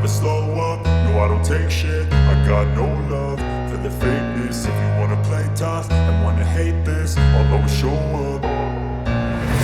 slow up, no I don't take shit. I got no love for the fakeness. If you wanna play tough and wanna hate this, I'll always show up.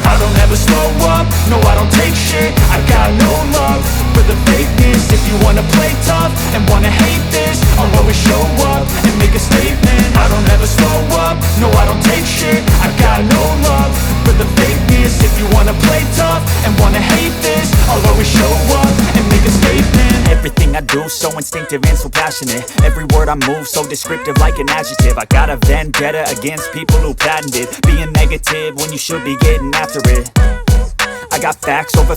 I don't ever slow up, no I don't take shit. I got no love for the fakeness. If you wanna play tough and wanna hate this, I'll always show up and make a statement. I don't ever slow up, no I don't take shit. I got no love for the fakeness. If you wanna play tough and wanna hate this, I'll always show up and make a statement. Everything I do so instinctive and so passionate. Every word I move so descriptive like an adjective. I got a vendetta against people who patented being negative when you should be getting after it. I got facts over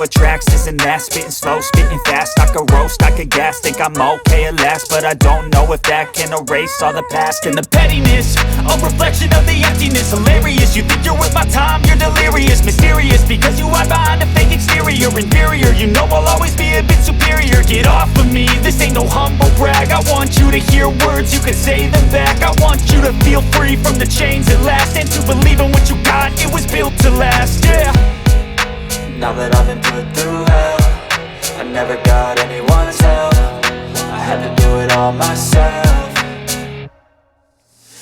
tracks, this and that. Spitting slow, spitting fast. I could roast, I could gas. Think I'm okay at last, but I don't know if that can erase all the past. And the pettiness, a reflection of the emptiness. Hilarious, you think you're worth my time, you're delirious. Mysterious, because you hide behind a fake exterior. Inferior, you know I'll always be a bit superior. Get off of me, this ain't no humble brag. I want you to hear words, you can say them back. I want you to feel free from the chains at last, and to believe in what you got, it was built to last, yeah. Now that I've been put through hell, I never got anyone's help. I had to do it all myself.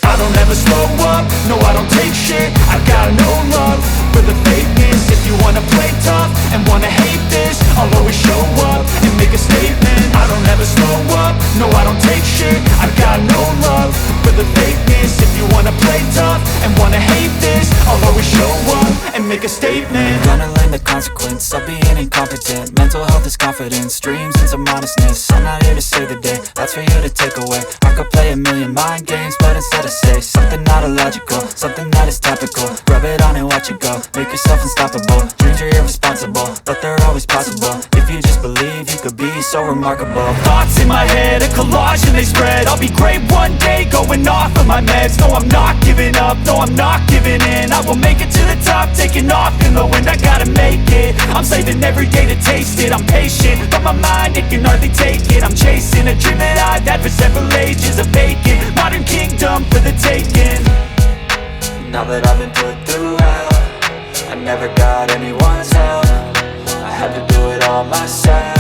I don't ever slow up, no I don't take shit. I got no love for the fakeness. If you wanna play tough and wanna hate this, I'll always show up and make a statement. I don't ever slow up, no I don't take shit. I got no love for the fakeness. If you wanna play tough and wanna hate this, I'll always show up and make a statement. Gonna learn the consequence of being incompetent. Mental health is confidence, dreams and some honestness. I'm not here to save the day, that's for you to take away. I could play a million mind games, but instead I say something not illogical, something that is topical. Rub it on and watch it go, make yourself unstoppable. Dreams are irresponsible, but they're always possible. If you just believe, you could be so remarkable. Thoughts in my head, a collage and they spread. I'll be great one day, going off of my meds. No, I'm not giving up, no, I'm not giving in. I will make it to the top, taking off in the wind. I gotta make it, I'm saving every day to taste it. I'm patient, but my mind, it can hardly take it. I'm chasing a dream that I've had for several ages. A vacant, modern kingdom for the taking. Now that I've been put through hell, I never got anyone's help. I had to do it all myself.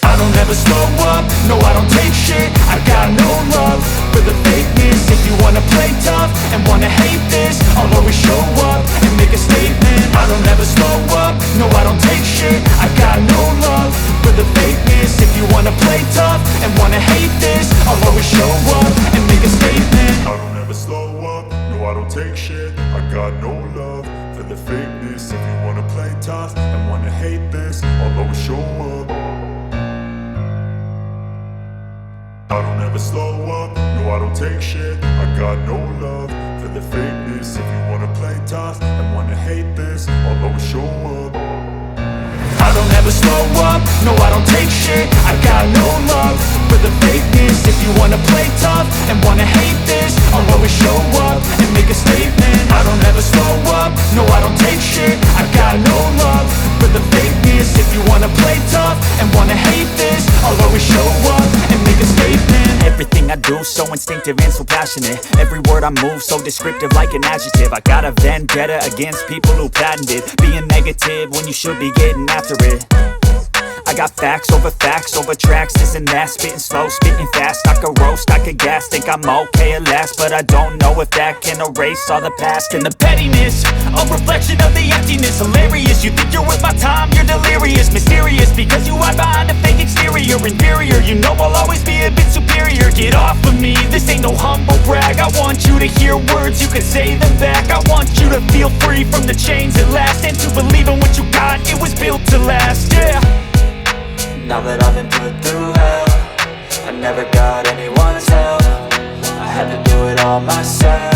I don't ever slow up, no I don't take shit. I got no love for the fakeness. If you wanna play tough and wanna hate this, I'll always show up and make a statement. I don't ever slow up, no I don't take shit. I got no love for the fakeness. If you wanna play tough and wanna hate this, I'll always show up and make a statement. I don't ever slow up, no I don't take shit. I got no love for the fakeness. If you wanna play tough and wanna hate this, I'll always show up. I don't ever slow up, no I don't take shit. I got no love for the fakeness. If you wanna play tough and wanna hate this, I'll always show up. I don't ever slow up, no I don't take shit. I got no love for the fakeness. If you wanna play tough and wanna hate this, I'll always show up and make a statement. I don't ever slow up, no I don't take shit. I got no love for the fakeness. If you wanna play tough and wanna hate this, I'll always show up and make a statement. Everything I do so instinctive and so passionate. Every word I move so descriptive like an adjective. I got a vendetta against people who patented being negative when you should be getting after it. I got facts over tracks, this and that. Spitting slow, spitting fast. I could roast, I could gas. Think I'm okay at last, but I don't know if that can erase all the past. And the pettiness, a reflection of the emptiness. Hilarious, you think you're worth my time, you're delirious. Mysterious, because you hide behind a fake exterior. Inferior, you know I'll always be a bit superior. Get off of me, this ain't no humble brag. I want you to hear words, you can say them back. I want you to feel free from the chains at last, and to believe in what you got, it was built to last, yeah. Now that I've been put through hell, I never got anyone's help. I had to do it all myself.